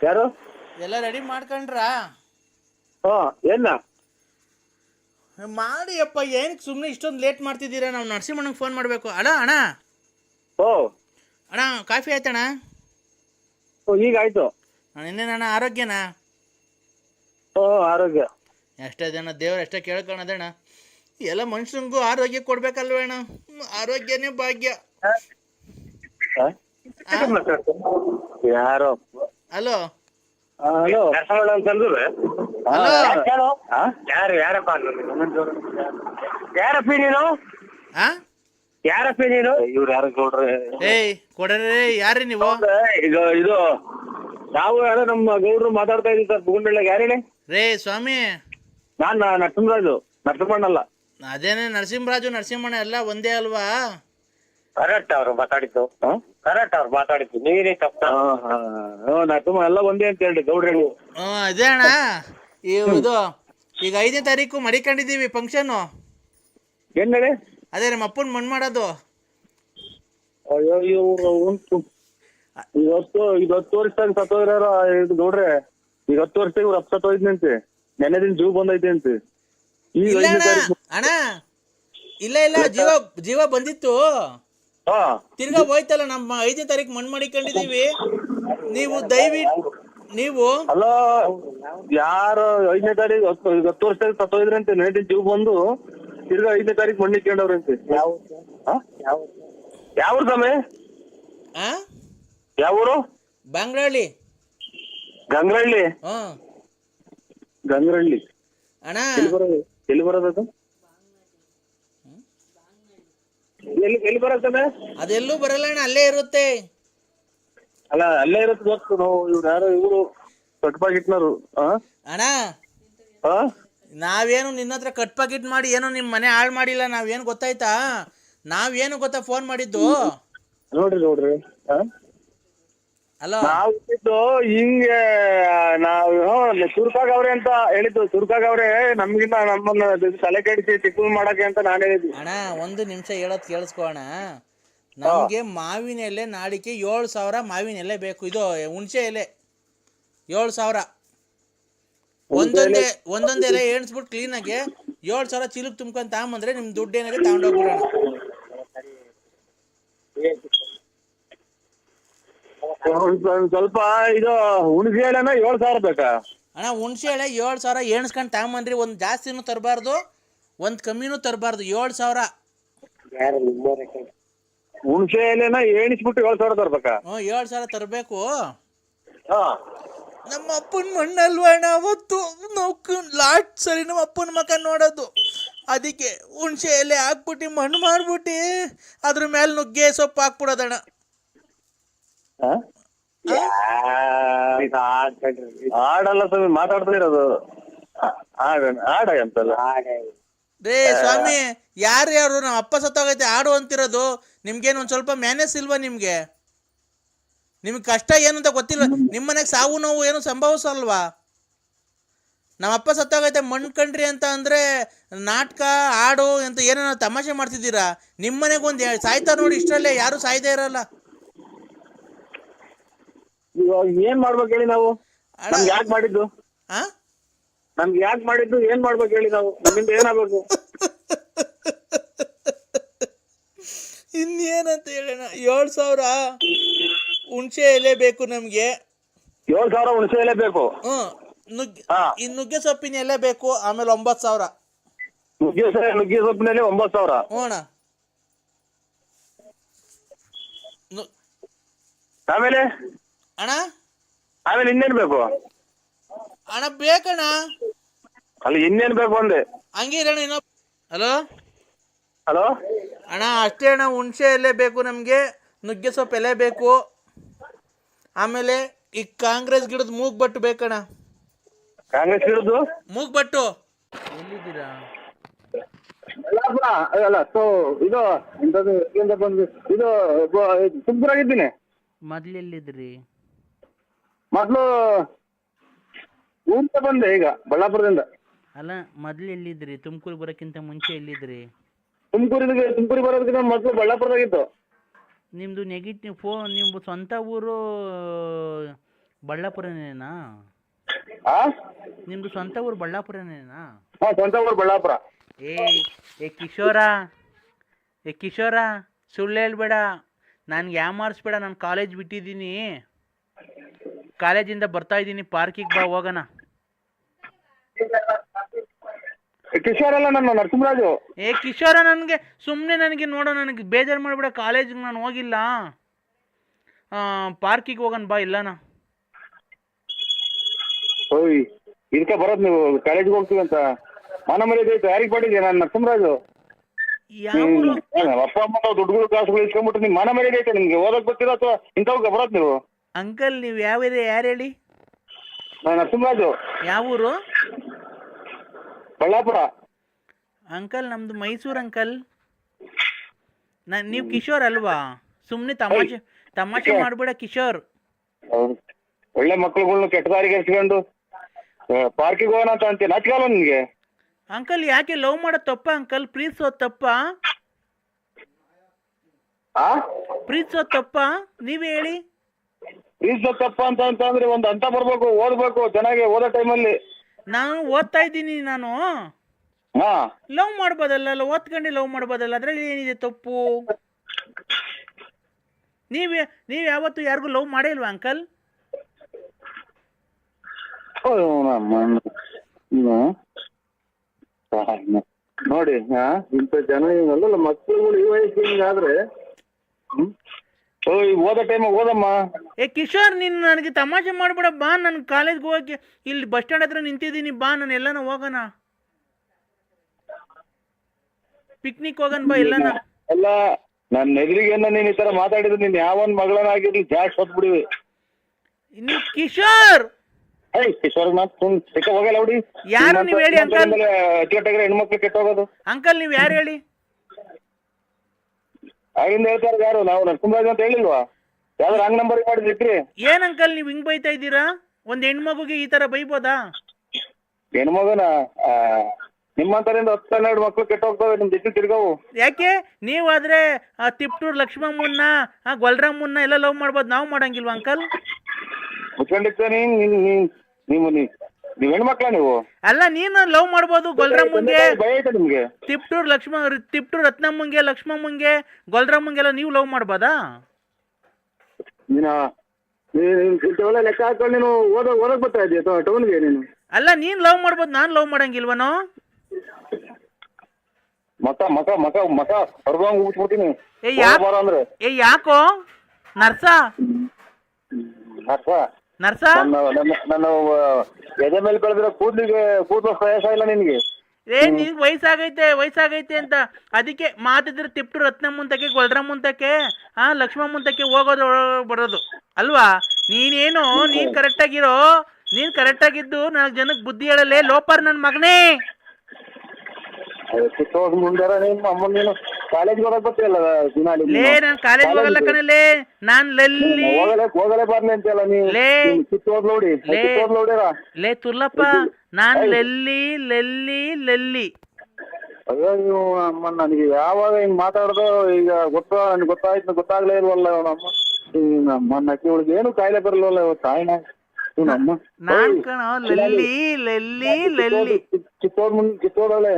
ಯಾರು? ಎಲ್ಲ ರೆಡಿ ಮಾಡ್ಕೊಂಡ್ರಾ? ಏನ ಮಾಡಿ ಅಪ್ಪ, ಏನಕ್ಕೆ ಸುಮ್ಮನೆ ಇಷ್ಟೊಂದು ಲೇಟ್ ಮಾಡ್ತಿದ್ದೀರಾ? ನಾವು ನರಸಿಂಹಣ್ಣಂಗೆ ಫೋನ್ ಮಾಡಬೇಕು. ಅಣ್ಣ ಓ ಅಣ್ಣ, ಕಾಫಿ ಆಯ್ತಣ್ಣ? ಈಗ ಆಯ್ತು. ಇನ್ನೇನಣ್ಣ, ಆರೋಗ್ಯನಾ? ಆರೋಗ್ಯ ಎಷ್ಟೇ ಜನ ದೇವ್ರು ಎಷ್ಟೇ ಕೇಳ್ಕೊಳದಣ್ಣ, ಎಲ್ಲ ಮನುಷ್ಯನಿಗೂ ಆರೋಗ್ಯ ಕೊಡ್ಬೇಕಲ್ವೇಣ್ಣ? ಆರೋಗ್ಯನೇ ಭಾಗ್ಯ. ಯಾರೋ ಹಲೋ ಹಲೋ ಯಾರಪ್ಪ ನೀನು? ಯಾರಪ್ಪಿ ನೀನು? ಇವ್ರು ಯಾರು ಗೌಡ್ರೆ? ಏಯ್ ಕೊಡ್ರಿ, ಯಾರ್ರಿ ನೀವು? ಈಗ ಇದು ನಾವು ಯಾರೋ ನಮ್ಮ ಗೌಡ್ರು ಮಾತಾಡ್ತಾ ಇದೀವಿ ಸರ್. ಬುಗುಂಡಳ್ಳಿ ಯಾರು ಹೇಳಿ? ರೇ ಸ್ವಾಮಿ, ನಾನ್ ನರಸಿಂಹರಾಜು, ನರಸಿಂಹಣ್ಣಲ್ಲ. ಅದೇನೇ ನರಸಿಂಹರಾಜು ನರಸಿಂಹಣ್ಣ ಎಲ್ಲ ಒಂದೇ ಅಲ್ವಾ? ಕರೆಕ್ಟ್ ಅವ್ರು ಮಾತಾಡಿದ್ದು, ಕರೆಕ್ಟ್ ಅವ್ರು ಮಾತಾಡಿದ್ದು. ನೀನೇ ತಪ್ಪ. ನರಸಿಂಹ ಎಲ್ಲ ಒಂದೇ ಅಂತ ಹೇಳಿ ಗೌಡ್ರು. ಅದೇ ಅಣ್ಣ, ಇದು ಈಗ 5ನೇ ತಾರೀಕು ಮಡಿಕೊಂಡಿದ್ದೀವಿ ಫಂಕ್ಷನ್ನು. ಏನ್ ಹೇಳಿ? ಅದೇ ನಮ್ಮ ಅಪ್ಪನ ಮಣ್ಣು ಮಾಡೋದು. ಅಯ್ಯೋ ಇವ್ರು ಉಂಟು ಇದು 10 ವರ್ಷದಾಗ ಸತ್ತೋದ್ರಾರ ಇದು ಗೌಡ್ರೆ. ಈಗ 10 ವರ್ಷದಾಗ ಇವ್ರು ಸತ್ತೋಯ್ತಂತೆ. ನೆನ್ನೆ ದಿನ ಜೀವ ಬಂದೈತೆ ಅಂತೆ. ಈಗ ಇಲ್ಲ 5ನೇ ತಾರೀಕು. ಅಣ್ಣ, ಇಲ್ಲ ಜೀವ ಬಂದಿತ್ತು, ತಿರ್ಗಾ ಹೋಯ್ತಲ್ಲ. ನಮ್ಮ 5ನೇ ತಾರೀಕು ಮಣ್ಣು ಮಾಡಿಕೊಂಡಿದೀವಿ. ನೀವು ನೀವು ಅಲ್ಲ ಯಾರು 5ನೇ ತಾರೀಕು 10 ವರ್ಷದಾಗ ಸತ್ತೋಯ್ದ್ರಂತೆ. ನೆನ್ನೆ ದಿನ ಜೀವ ಬಂದು ತಿರ್ಗಾ 5ನೇ ತಾರೀಕು ಮಣ್ಣಿಕ್ಕೊಂಡವ್ರಂತೆ. ಯಾವ ಸಮಯ? ಯಾವೂರು? ಬಂಗ್ರಹಳ್ಳಿ. ಗಂಗ್ರಹಳ್ಳಿ. ಗಂಗ್ರಹಳ್ಳಿ ಅಣ್ಣ ಎಲ್ಲಿ ಬರೋದು? ಎಲ್ಲಿ ಬರತ್ತದ? ಅದೆಲ್ಲೂ ಬರಲ್ಲ ಅಣ್ಣ, ಅಲ್ಲೇ ಇರುತ್ತೆ. ಅಲ್ಲ ಅಲ್ಲೇ ಇರುತ್ತೆ ಗೊತ್ತು. ನಾವು ಇವ್ರು ಯಾರೋ ಇವ್ರು ಕಟ್ ಪಾಕಿಟ್ನರು. ಅಣ್ಣ, ನಾವೇನು ನಿನ್ನ ಹತ್ರ ಕಟ್ ಪಾಕಿಟ್ ಮಾಡಿ ಏನು ನಿಮ್ ಮನೆ ಹಾಳು ಮಾಡಿಲ್ಲ. ನಾವೇನು ಗೊತ್ತಾಯ್ತಾ? ನಾವೇನು ಗೊತ್ತಾ ಫೋನ್ ಮಾಡಿದ್ದು? ನೋಡ್ರಿ ಅಲೋ, ನಾವು ಹಿಂಗೆ ನಾವು ಸುರ್ಕಾಗವ್ರೆ ಅಂತ ಹೇಳಿದ್ದು. ಸುರ್ಕಾಗವ್ರೆ ನಮ್ಗಿಂತ ನಮ್ಮನ್ನ ತಲೆ ಕೆಡಿಸಿ ಚಿಕ್ಕ ಮಾಡಕ್ಕೆ ಅಂತ ನಾನು ಹೇಳಿದ್ವಿ. ಅಣ್ಣ ಒಂದು ನಿಮಿಷ ಹೇಳೋದು ಕೇಳಿಸ್ಕೋಣ. ನಮ್ಗೆ ಮಾವಿನ ಎಲೆ ನಾಳಿಕೆ 7,000 ಮಾವಿನ ಎಲೆ ಬೇಕು. ಇದು ಹುಣಸೆ ಎಲೆ 7,000. ಒಂದೊಂದೇ ಎಲೆ ಎಣಿಸ್ಬಿಟ್ಟು ಕ್ಲೀನಾಗೆ 7,000 ಚೀಲಕ್ಕೆ ತುಂಬ್ಕೊಂಡು ತಗೊಂಬಂದ್ರೆ ನಿಮ್ ದುಡ್ಡು ಏನಾಗೆ ತಗೊಂಡೋಗ್ಬಿಡೋಣ. ಸ್ವಲ್ಪ ಇದು ಹುಣಸೆ ಎಲೆನ 7,000 ಬೇಕಾ? ಅಣ್ಣ ಹುಣಸೆ ಎಲೆ 7,000 ಎಣಿಸ್ಕೊಂಡು ತಗೊಂಬಂದ್ರಿ. ಒಂದು ಜಾಸ್ತಿನೂ ತರಬಾರ್ದು, ಒಂದು ಕಮ್ಮಿನೂ ತರಬಾರ್ದು. 7,000. ಹುಣಸೆ ಎಲೆನ ಎಣಿಸ್ಬಿಟ್ಟು 7,000 ತರ್ಬೇಕಾ? 7,000 ತರಬೇಕು. ನಮ್ಮ ಅಪ್ಪನ ಮಣ್ಣಲ್ವಣ್ಣ ಅವತ್ತು ನಾವು ಲಾಸ್ಟ್ ಸರಿ ನಮ್ಮ ಅಪ್ಪನ ಮಕ್ಕ ನೋಡೋದು. ಅದಕ್ಕೆ ಹುಣಸೆ ಎಲೆ ಹಾಕ್ಬಿಟ್ಟು ಮಣ್ಣು ಮಾಡ್ಬಿಟ್ಟು ಅದ್ರ ಮೇಲೆ ನುಗ್ಗೆ ಸೊಪ್ಪು ಹಾಕ್ಬಿಡೋದಣ್ಣ. ಆಡಲ್ಲ ಸ್ವಾಮಿ, ಮಾತಾಡ್ತಾ ಇರೋದು. ಆಡ ಅಂತಲ್ಲ ರೇ ಸ್ವಾಮಿ, ಯಾರು ನಮ್ಮ ಅಪ್ಪ ಸತ್ತೋಗೈತೆ ಆಡು ಅಂತಿರೋದು. ನಿಮ್ಗೇನು ಒಂದು ಸ್ವಲ್ಪ ಮ್ಯಾನೇಜ್ ಇಲ್ವಾ? ನಿಮ್ಗೆ ಕಷ್ಟ ಏನು ಅಂತ ಗೊತ್ತಿಲ್ವ? ನಿಮ್ಮ ಮನೆಗೆ ಸಾವು ನೋವು ಏನು ಸಂಭವಿಸಲ್ವಾ? ನಮ್ಮ ಅಪ್ಪ ಸತ್ತೋಗೈತೆ ಮಣ್ಣು ಕಂಡ್ರಿ ಅಂತ ಅಂದರೆ ನಾಟಕ ಆಡು ಅಂತ ಏನೋ ತಮಾಷೆ ಮಾಡ್ತಿದ್ದೀರಾ. ನಿಮ್ಮ ಮನೆಗೆ ಒಂದು ಸಾಯ್ತಾ ನೋಡಿ, ಇಷ್ಟರಲ್ಲೇ ಯಾರು ಸಾಯ್ದೇ ಇರಲ್ಲ. ಇವಾಗ ಏನ್ ಮಾಡ್ಬೇಕು ಹೇಳಿ ನಾವು? ನಮ್ಗೆ ಯಾಕೆ ಮಾಡಿದ್ದು? ನಮ್ಗೆ ಯಾಕೆ ಮಾಡಿದ್ದು? ಏನ್ ಮಾಡ್ಬೇಕು ಹೇಳಿ ನಾವು? ನಮ್ಮಿಂದ ಏನಾಗಬೇಕು? ಇನ್ನೇನಂತ ಹೇಳೋಣ? 7,000 ಹುಣಸೆ ಎಲೆ ಬೇಕು ನಮ್ಗೆ. 7,000 ಹುಣಸೆ ಎಲೆ ಬೇಕು. ನುಗ್ಗೆ ಸೊಪ್ಪಿನ ಎಲೆ ಬೇಕು. ಆಮೇಲೆ 9,000 ನುಗ್ಗೆ ಸೊಪ್ಪಿನಲ್ಲಿ 9,000. ಅಣ್ಣ ಆಮೇಲೆ ಇನ್ನೇನ್ ಬೇಕು ಅಣ್ಣ? ಬೇಕಣ್ಣ. ಅಲ್ಲಿ ಇನ್ನೇನ್ ಬೇಕು ಅಂದೆ? ಹಂಗಿರಣ್ಣ. ಹಲೋ ಹಲೋ ಅಣ್ಣ, ಅಷ್ಟೇ ಅಣ್ಣ. ಹುಣಸೆ ಎಲೆ ಬೇಕು ನಮಗೆ, ನುಗ್ಗೆ ಸೊಪ್ಪು ಎಲೆ ಬೇಕು. ಆಮೇಲೆ ಈ ಕಾಂಗ್ರೆಸ್ ಗಿಡದ ಮೂಗ್ಬಟ್ಟು ಬೇಕಣ್ಣ. ಕಾಂಗ್ರೆಸ್ ಗಿಡದ್ದು ಮೂಗ್ಬಟ್ಟು ಎಲ್ಲಿದ್ದೀರಾ? ಅಲ್ಲ ಇದು ಇಂಥದ್ದು ಬಂದು ಇದು ತುಮಕೂರಾಗಿದ್ದೀನಿ. ಮೊದ್ಲು ಎಲ್ಲಿದ್ರಿ? ಮೊದ್ಲು ಊರಿಂದ ಬಂದೆ, ಈಗ ಬಳ್ಳಾಪುರದಿಂದ. ಅಲ್ಲ, ಮೊದ್ಲು ಎಲ್ಲಿದ್ರಿ? ತುಮಕೂರು ಬರೋಕ್ಕಿಂತ ಮುಂಚೆ ಎಲ್ಲಿದ್ರಿ? ತುಮಕೂರಿಗೆ ಬರೋದಕ್ಕಿಂತ ಮೊದಲು ಬಳ್ಳಾಪುರದಾಗಿತ್ತು. ನಿಮ್ಮದು ನೆಗೆಟಿವ್ ನಿಮ್ಮದು ಸ್ವಂತ ಊರು ಬಳ್ಳಾಪುರನೇನಾ? ಆ ನಿಮ್ದು ಸ್ವಂತ ಊರು ಬಳ್ಳಾಪುರನೇನಾ? ಹಾ, ಸ್ವಂತ ಊರು ಬಳ್ಳಾಪುರ. ಏ ಕಿಶೋರ ಸುಳ್ಳು ಹೇಳ್ಬೇಡ, ನನ್ಗೆ ಯಾಮಾರಿಸ್ಬೇಡ. ನಾನು ಕಾಲೇಜ್ ಬಿಟ್ಟಿದ್ದೀನಿ, ಕಾಲೇಜಿಂದ ಬರ್ತಾ ಇದ್ದೀನಿ, ಪಾರ್ಕಿಗೆ ಬಾ ಹೋಗೋಣ. ಕಿಶೋರ್ ಅಲ್ಲ, ನನ್ನ ನರಸಿಂಹರಾಜು. ಕಿಶೋರ, ನನಗೆ ಸುಮ್ಮನೆ ನನಗೆ ನೋಡೋ, ನನಗೆ ಬೇಜಾರು ಮಾಡಿಬಿಡ. ಕಾಲೇಜಿಗೆ ನಾನು ಹೋಗಿಲ್ಲ, ಪಾರ್ಕಿಗೆ ಹೋಗೋಣ ಬಾ ಇಲ್ಲನ. ಓಯ್, ಇದಕ್ಕೆ ಬರೋದು ನೀವು ಕಾಲೇಜಿಗೆ ಹೋಗ್ತೀವಿ ಅಂತ? ಮಾನ ಮರ್ಯಾದೆ ಐತೆ ಯಾರಿಗೆ ಮಾಡಿದ್ಯಾ? ನಾನು ನರಸಿಂಹರಾಜು. ಅಪ್ಪ ಅಮ್ಮ ದುಡ್ಡುಗಳು ಕಾಸುಗಳು ಇಸ್ಕೊಂಡ್ಬಿಟ್ಟು ನಿಮ್ ಮಾನ ಮರ್ಯಾದೆ ಐತೆ ನಿಮ್ಗೆ? ಓದಕ್ ಬರ್ತೀರಾ ಅಥವಾ ಇಂಥವ್ಗೆ ಬರೋದು ನೀವು? ಅಂಕಲ್, ನೀವು ಯಾವ ಯಾರು ಹೇಳಿ? ನಾನು ನರಸಿಂಹರಾಜು. ಯಾವ ಊರು? ಬಳ್ಳಾಪುರ. ಅಂಕಲ್, ನಮ್ದು ಮೈಸೂರು ಅಂಕಲ್. ನೀವು ಕಿಶೋರ್ ಅಲ್ವಾ? ಸುಮ್ಮನೆ ತಮಾಷೆ ಮಾಡಬೇಡ ಕಿಶೋರ್. ಒಳ್ಳೆ ಮಕ್ಳುಗಳ್ನ ಕೆಟ್ಟ ದಾರಿಗೆ ಎಸ್ಕೊಂಡು ಪಾರ್ಕಿಗೆ ಹೋಗೋಣ ಅಂತ ಅಂತೀಯ? ನಾಚಿಕಲ್ಲ ನಿನ್ಗೆ? ಅಂಕಲ್, ಯಾಕೆ ಲವ್ ಮಾಡೋದು ತಪ್ಪ ಅಂಕಲ್? ಪ್ರೀತಿಸೋದು ತಪ್ಪ? ಪ್ರೀತಿಸೋದು ತಪ್ಪ? ನೀವೇ ಹೇಳಿ. ಪ್ರೀತಿಸೋದು ತಪ್ಪ ಅಂತಂದ್ರೆ ಒಂದು ಅಂತ ಬರ್ಬೇಕು, ಓದ್ಬೇಕು ಚೆನ್ನಾಗಿ. ಓದೋ ಟೈಮಲ್ಲಿ ನಾನು ಓದ್ತಾ ಇದ್ದೀನಿ. ನಾನು ಲವ್ ಮಾಡ್ಬೋದಲ್ಲ, ಓದ್ಕೊಂಡೆ ಲವ್ ಮಾಡ್ಬೋದಲ್ಲ, ಅದ್ರಲ್ಲಿ ಏನಿದೆ ತಪ್ಪು? ನೀವ್ ಯಾವತ್ತು ಯಾರಿಗೂ ಲವ್ ಮಾಡೇ ಇಲ್ವಾ ಅಂಕಲ್? ನೋಡಿ, ಇಂಥ ಜನ ಅಲ್ಲ ಮಕ್ಕಳುಗಳು ಈ ವಯಸ್ಸಿಗೆ ಹಿಂಗಾದ್ರೆ ಓದೋ ಟೈಮ್ ಓದಮ್ಮ. ಕಿಶೋರ್, ನೀನು ನನಗೆ ತಮಾಷೆ ಮಾಡ್ಬೇಡ. ಬಾ, ನಾನು ಕಾಲೇಜ್ಗೆ ಹೋಗಿ ಇಲ್ಲಿ ಬಸ್ ಸ್ಟ್ಯಾಂಡ್ ಹತ್ರ ನಿಂತಿದ್ದೀನಿ. ಬಾ, ನಾನು ಎಲ್ಲಾನ ಹೋಗೋಣ, ಪಿಕ್ನಿಕ್ ಹೋಗೋಣ ಬಾ ಎಲ್ಲಾನ. ಅಲ್ಲ, ನನ್ನ ಎದುರಿಗೆ ನೀನ್ ಈ ತರ ಮಾತಾಡಿದ್ರೆ ನೀನ್ ಯಾವನ್ ಮಗಳನ್ನಾಗಿರ್ಲಿ ಜಾಸ್ತಿ ಹೊತ್ಬಿಡಿವಿ. ಕಿಶೋರ್, ಕಿಶೋರ್ ಹೋಗಲ್ಲ ಹುಡಿ. ಯಾರು ನೀವ್ ಹೇಳಿ ಅಂಕಲ್? ಹೆಣ್ಮಕ್ಳು ಕೆಟ್ಟೋಗೋದು. ಅಂಕಲ್, ನೀವ್ ಯಾರು ಹೇಳಿ? ಆಗಿಂದ ಹೇಳ್ತಾರ ಯಾರು? ನಾವು ನರಸಿಂಹರಾಜ್ ಅಂತ ಹೇಳಿಲ್ವಾ? ಯಾವ್ದು ರಾಂಗ್ ನಂಬರ್ ಮಾಡಿದ್ರಿ? ಏನ್ ಅಂಕಲ್ ನೀವ್ ಹಿಂಗ್ ಬೈತಾ ಇದ್ದೀರಾ? ಒಂದ್ ಹೆಣ್ಮಗುಗೆ ಈ ತರ ಬೈಬೋದಾ? ಹೆಣ್ಮಗನ ನಿಮ್ಮಂತರಿಂದ 10-12 ಮಕ್ಳು ಕೆಟ್ಟ ಹೋಗ್ತವೆ ನಿಮ್ ಜೊತೆ ತಿರ್ಗವು. ಯಾಕೆ? ನೀವಾದ್ರೆ ತಿಪ್ಟೂರ್ ಲಕ್ಷ್ಮಮ್ಮನ್ನ, ಗೊಲ್ರಮ್ಮನ್ನ ಎಲ್ಲ ಲವ್ ಮಾಡ್ಬೋದು, ನಾವು ಮಾಡಂಗಿಲ್ವಾ ಅಂಕಲ್? ಮುಚ್ಕೊಂಡಿರ್ತ ನೀವ್ ಹೆಣ್ಮಕ್ಳ ನೀವು? ಅಲ್ಲ, ನೀನು ಲವ್ ಮಾಡ್ಬೋದು ಗೊಲ್ರಮ್ಮಂಗೆ, ನಿಮ್ಗೆ ತಿಪ್ಟೂರ್ ರತ್ನಮ್ಮಂಗೆ, ಲಕ್ಷ್ಮಮ್ಮಂಗೆ, ಗೊಲ್ರಮ್ಮಂಗೆಲ್ಲ ನೀವು ಲವ್ ಮಾಡ್ಬೋದಾ? ಲೆಕ್ಕ ಹಾಕೊಂಡು ನೀನು ಓದಕ್ ಬರ್ತಾ ಇದೀಯ ಟೌನ್ಗೆ ನೀನು? ಅಲ್ಲ, ನೀನ್ ಲವ್ ಮಾಡ್ಬೋದು, ನಾನ್ ಲವ್ ಮಾಡಂಗಿಲ್ವನೋ? ಮಕ ಹೊರಬಿಡ್ತೀನಿ. ಯಾಕೋ ನರ್ಸ ನನ್ನ ಎದೆ ಮೇಲೆ ಬೆಳೆದಿರೋ ಕೂದಲು ಪ್ರಯಾಸ ಇಲ್ಲ ನಿನ್ಗೆ? ನಿನ್ಗೆ ವಯಸ್ಸಾಗೈತೆ ಅಂತ ಅದಕ್ಕೆ ಮಾತಿದ್ರೆ ತಿಪ್ಟು ರತ್ನಮ್ಮಂತಕ್ಕೆ, ಗೊಲ್ರಮ್ಮಂತಕ್ಕೆ, ಲಕ್ಷ್ಮಮ್ಮಂತಕ್ಕೆ ಹೋಗೋದು ಬರೋದು ಅಲ್ವಾ? ನೀನೇನು ನೀನ್ ಕರೆಕ್ಟ್ ಆಗಿದ್ದು 4 ಜನಕ್ಕೆ ಬುದ್ಧಿ ಹೇಳಲೇ ಲೋಪರ್ ನನ್ ಮಗನೇ. ನೀನು ಕಾಲೇಜ್ಗೆ ಹೋಗಕ್ ಬರ್ತೀಯಲ್ಲ ಲೇ, ನಾನ್ ಕಾಲೇಜ್ ಹೋಗಲ್ಲ ಕಣಲೇ, ನಾನ್ ಹೋಗಲೇ ಬರ್ಲಿ ಅಂತಲ್ಲ ನೀವು. ಲೇ ತುರ್ಲಪ್ಪ, ನಾನ್ ಲೆಲ್ಲಿ. ಅಯ್ಯೋ ನೀವು ಅಮ್ಮ, ನನಗೆ ಯಾವಾಗ ಹಿಂಗ್ ಮಾತಾಡ್ದೋ ಈಗ ಗೊತ್ತಾಗ್ಲೇ ಇಲ್ವಲ್ಲ ನಮ್ಮ ನಕ್ಕಿ ಒಳಗೆ ಏನು ಕಾಯಿಲೆ ಬರಲ್ವಲ್ಲ ತಾಯಿನ ನಮ್ಮ. ನಾನ್ ಕಣ ಲೆಲ್ಲಿ ಕಿತ್ತೋದ್ರಲ್ಲೇ